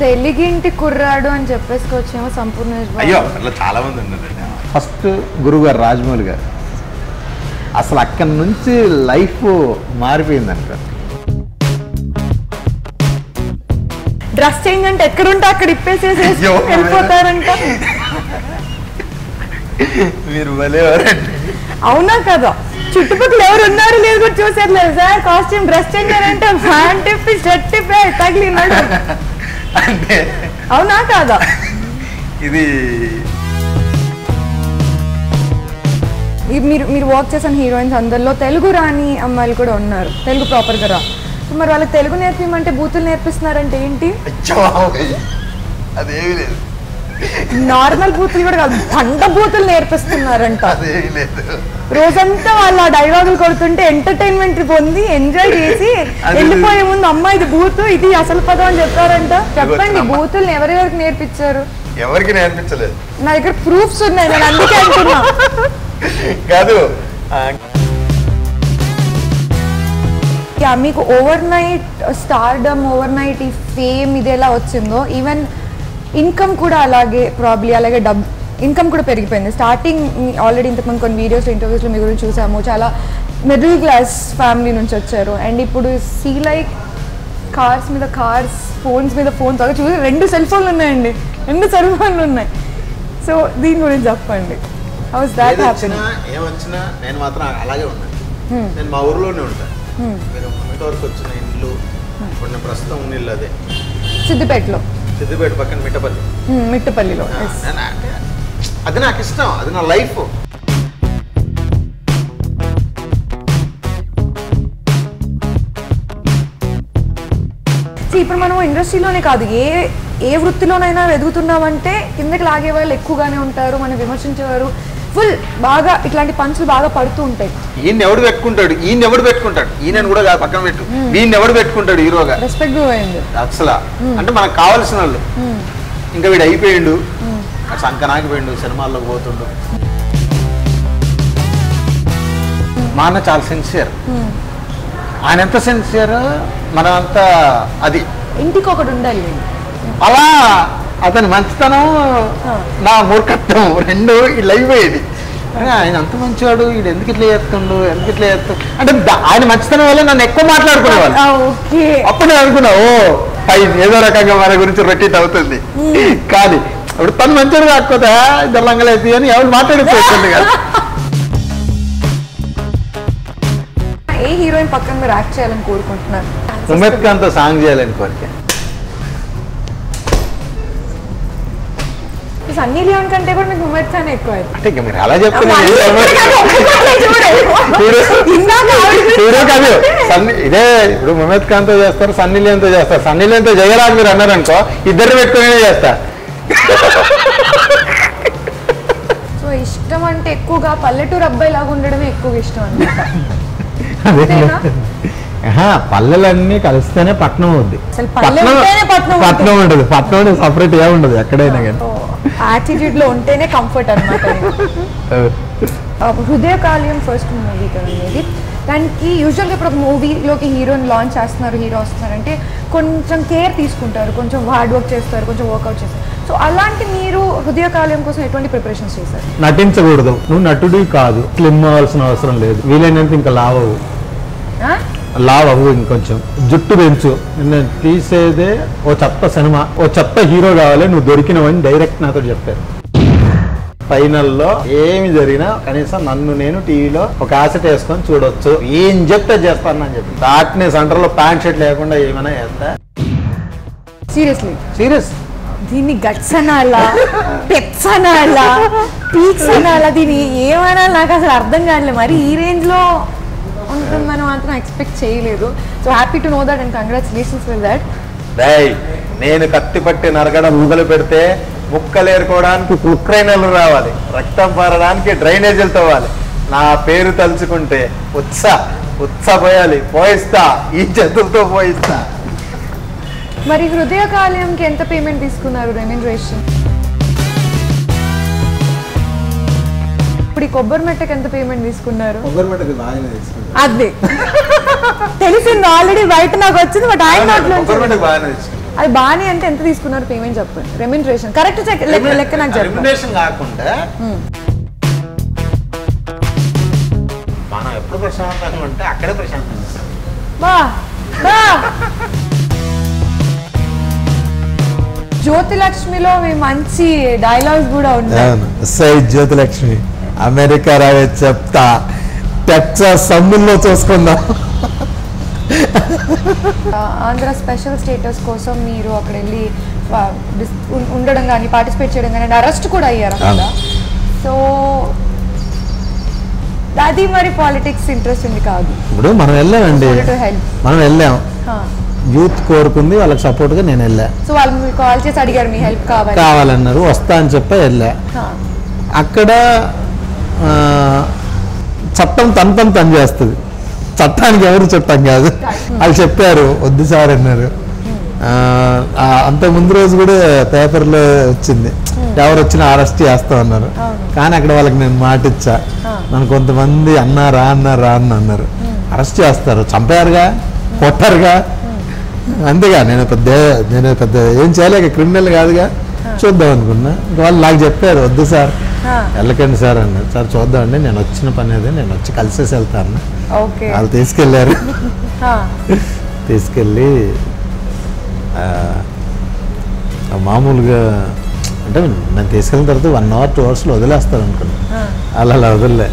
తెలుగింటి కుర్రాడు అని చెప్పేసుకోవచ్చేమో సంపూర్ణ. అయ్యో అట్లా చాలా మంది ఉన్నారు. ఫస్ట్ గురువు గారు రాజమౌళి గారు అసలు అక్కడి నుంచి లైఫ్ మారిపోయిందంట. డ్రెస్ చేంజ్ అంటే ఎక్కడుంటే అక్కడ ఇప్పేసేసి వెళ్ళిపోతారంట. మీరు భలేవారండి. అవునా కదా? చుట్టుపక్కల ఎవరు ఉన్నారు లేదు కూడా చూసారు లేదు సార్. కాస్ట్యూమ్ డ్రెస్ చేంజ్ అంటే ప్యాంట్ ఇప్పి షర్ట్ ఇప్పి తగిలినాడు అంటే అవునా కాదా? ఇది మీరు వర్క్ చేసిన హీరోయిన్స్ అందరిలో తెలుగు రాని అమ్మాయిలు కూడా ఉన్నారు, తెలుగు ప్రాపర్గా రా. మరి వాళ్ళకి తెలుగు నేర్పించమంటే బూతులు నేర్పిస్తున్నారంటే ఏంటి? అదేమి లేదు, నార్మల్ బూతులు కూడా కాదు, బండ బూతులు నేర్పిస్తున్నారంట. అదేమి లేదు. రోజంతా వాళ్ళు ఆ డైలాగులు కొడుతుంటే ఎంటర్టైన్మెంట్ పొంది ఎంజాయ్ చేసి వెళ్ళిపోయే ముందు అమ్మ ఇది బూతు ఇది అసలు పదం అని చెప్పారంట. చెప్పండి, బూతుల్ని ఎవరెవరికి నేర్పించారు? ఎవరికి నేర్పించలేదు. నా దగ్గర ప్రూఫ్స్ ఉన్నాయి, నేను అందుకే అంటున్నా. కాదు మీకు over night stardom, over night ఈ ఫేమ్ ఇది ఎలా వచ్చిందో, ఈవెన్ ఇన్కమ్ కూడా అలాగే ప్రాబ్లీ అలాగే ఇన్కమ్ కూడా పెరిగిపోయింది. స్టార్టింగ్ ఆల్రెడీ ఇంతకుముందు కొన్ని వీడియోస్లో ఇంటర్వ్యూస్లో మీ గురించి చూసాము, చాలా మిడిల్ క్లాస్ ఫ్యామిలీ నుంచి వచ్చారు. అండ్ ఇప్పుడు సీ లైక్ కార్స్ మీద కార్స్, ఫోన్స్ మీద ఫోన్స్, అలా చూసి 2 సెల్ ఫోన్లు ఉన్నాయండి, 2 సెల్ ఫోన్లు ఉన్నాయి. సో దీని గురించి చెప్పండి. ఏమొచ్చినా నేను మాత్రం అలాగే ఉన్నాను. నేను మా ఊర్లోనే ఉంటాను. మీరు మొన్నటి వరకు వచ్చిన ఇల్లు ఉన్న ప్రస్తుతం ఉన్న ఇల్లు అదే సిద్దిపేట పక్కన మిట్టపల్లిలో. అది నాకు ఇష్టం, అది నా లైఫ్. ఇప్పుడు మనం ఇండస్ట్రీలోనే కాదు ఏ వృత్తిలోనైనా ఎదుగుతున్నామంటే కిందకి లాగే వాళ్ళు ఎక్కువగానే ఉంటారు, మనం విమర్శించేవారు ఫుల్ బాగా ఇట్లాంటి పంచులు బాగా పడుతూ ఉంటాయి. ఈయన ఎవడు పెట్టుకుంటాడు, ఈయన కూడా కాదు పక్కన పెట్టు, ఈయన ఎవడు పెట్టుకుంటాడు హీరోగా? రెస్పెక్ట్ పోయింది అసలు. అంటే మనకు కావాల్సిన వాళ్ళు ఇంకా వీడు అయిపోయిండు, సంకనాకి పోయిండు, సినిమాల్లోకి పోతుండు. మా అన్న చాలా సిన్సియర్. ఆయన ఎంత సిన్సియర్, మనం అంతా అది ఇంటికి ఒకటి ఉండాలి. అలా అతని మంచితనం నా మూర్ఖత్వం 2 ఇలా అయిపోయేది. ఆయన అంత మంచివాడు, వీడు ఎందుకు ఇట్లా చేస్తుండు అంటే ఆయన మంచితనం వల్ల నన్ను ఎక్కువ మాట్లాడుకునేవాళ్ళు. అప్పుడు నేను అనుకున్నా, ఓ ఫైన్, ఏదో రకంగా మన గురించి రొటీట్ అవుతుంది. కానీ ఇప్పుడు తను మంచివాడు కాకపోతే దొల్లంగలేదు అని ఎవరు మాట్లాడిపోతుంది కదా. ఏ హీరోయిన్ పక్కన మీరు యాక్ట్ చేయాలని కోరుకుంటున్నారు? ఉమేద్ ఖాన్ తో సాంగ్ చేయాలని కోరిక. సన్నీ లియోన్ కంటే కూడా మీకు ఉమేద్ ఖాన్ ఎక్కువ. అంటే ఇక మీరు అలా చెప్తున్నారు కాదు. ఇదే ఇప్పుడు ఉమేద్ ఖాన్ తో చేస్తారు, సన్నీ లియోన్ తో చేస్తారు. సన్నీ లియోన్ తో జయరాజ్ మీరు అన్నారనుకో, ఇద్దరు పెట్టుకునే చేస్తా. సో ఇష్టం అంటే ఎక్కువగా పల్లెటూరు అబ్బాయి లాగా ఉండడమే ఎక్కువ ఇష్టం అన్నమాట. పల్లెలన్నీ కలిస్తేనే పట్నం అవుద్ది. పట్నం ఉండదు, పట్నం సపరేట్ గా ఉండదు ఎక్కడైనా కానీ. యాటిట్యూడ్ లో ఉంటేనే కంఫర్ట్ అనమాట. హృదయకాల్యం ఫస్ట్ మూవీ కదండి. దానికి యూజువల్గా ఇప్పుడు ఒక మూవీలోకి హీరోని లాంచ్ చేస్తున్నారు, హీరో వస్తున్నారంటే కొంచెం కేర్ తీసుకుంటారు, కొంచెం హార్డ్ వర్క్ చేస్తారు, కొంచెం వర్కౌట్ చేస్తారు. సో అలాంటి మీరు హృదయకాల్యం కోసం ఎటువంటి ప్రిపరేషన్స్ చేశారు? నటించకూడదు, నువ్వు నటుడి కాదు, స్లిమ్ అవ్వాల్సిన అవసరం లేదు, వీలైనంత ఇంకా లావ్ అవ్వు, ఇంకొంచెం జుట్టు పెంచు. నేను తీసేదే ఓ చెత్త సినిమా, ఓ చెత్త హీరో కావాలి, నువ్వు దొరికినవని డైరెక్ట్ నాతో చెప్పారు. ఫైనల్లో ఏమి జరిగినా కనీసం నన్ను నేను టీవీలో ఒక క్యాసెట్ వేసుకొని చూడొచ్చు, ఏం చెప్తే చేస్తానని చెప్పి దాటిని సెంటర్లో ప్యాంట్ షర్ట్ లేకుండా ఏమైనా చేస్తా. సీరియస్ దీన్ని గట్స్ అనాలా, పెప్స్ అనాలా, పీక్స్ అనాలా, దీన్ని ఏమన్నా నాకు అసలు అర్థం కాలేదు. మరి ఈ రేంజ్ లో ఉంటుంది మనం మాత్రం ఎక్స్పెక్ట్ చేయలేదు. So happy to know that and congratulations for that. నేను కత్తి పట్టి నరగడం మొదలు పెడితే ముక్కలేరుకోవడానికి ఉక్రైనలు రావాలి, రక్తం పారడానికి డ్రైనేజీలు తవ్వాలి, నా పేరు తలుచుకుంటే పోయాలి, పోయిస్తా, ఈ చేతులతో పోయిస్తా. మరి హృదయకాల్యంకి ఎంత పేమెంట్ తీసుకున్నారు రెమ్యూనరేషన్? ఇప్పుడు ఈ కొబ్బరి మెట్టకి ఎంత పేమెంట్ తీసుకున్నారు? అదే తెలిసింది ఆల్రెడీ, బయట నాకు వచ్చింది, బట్ ఆయన బాగానే తీసుకున్నాను. అది బాగానే అంటే ఎంత తీసుకున్నారు పేమెంట్ చెప్పండి. రెమ్యూనరేషన్ కరెక్ట్ లెక్క నాకు చెప్పండి. రెమ్యునరేషన్ కాకుండా మనం ఎప్పుడు ప్రశాంతంగా ఉంటే అక్కడే ప్రశాంతంగా ఉంటాం. బా బా జ్యోతిలక్ష్మిలో మీ మంచి డైలాగ్స్ కూడా ఉన్నాయి. సై జ్యోతిలక్ష్మి అమెరికా రావే చెప్తా, టెక్సాస్ సమ్ముల్లో చూసుకుందాం. ఆంధ్ర స్పెషల్ స్టేటస్ కోసం మీరు అక్కడ వెళ్ళి ఉండడం కానీ పార్టిసిపేట్ చేయడం కానీ అరెస్ట్ కూడా అయ్యారు అక్కడ. సో అది మరి పాలిటిక్స్ ఇంట్రెస్ట్ ఉంది కాదు. ఇప్పుడు మనం వెళ్ళామండి, మనం వెళ్ళాం, యూత్ కోరుకుంది, వాళ్ళకి సపోర్ట్ గా నేను వెళ్ళా. సో వాళ్ళు మీకు కాల్ చేసి అడిగారు మీ హెల్ప్ కావాలన్నారు, వస్తా అని చెప్పి వెళ్ళా. అక్కడ చట్టం తన పని పని చేస్తుంది, చట్టానికి ఎవరు చట్టం కాదు. వాళ్ళు చెప్పారు వద్దు సార్ అన్నారు. అంత ముందు రోజు కూడా పేపర్లో వచ్చింది, ఎవరు వచ్చినా అరెస్ట్ చేస్తామన్నారు. కానీ అక్కడ వాళ్ళకి నేను మాట ఇచ్చా, నన్ను కొంతమంది అన్నారా అన్నారు. అరెస్ట్ చేస్తారు, చంపారుగా, కొట్టారుగా, అంతేగా. నేను పెద్ద ఏం చేయలేక క్రిమినల్ కాదుగా, చూద్దాం అనుకున్నా. ఇంకా వాళ్ళు నాకు చెప్పారు వద్దు సార్ వెళ్ళకండి సార్ అన్నారు. సార్ చూద్దామండి, నేను వచ్చిన పని అదే, నేను వచ్చి కలిసేసి వెళ్తాను. వాళ్ళు తీసుకెళ్ళారు. తీసుకెళ్ళి మామూలుగా అంటే నేను తీసుకెళ్ళిన తర్వాత 1 hour 2 hours వదిలేస్తారు అనుకున్నా. అలా వదిలే.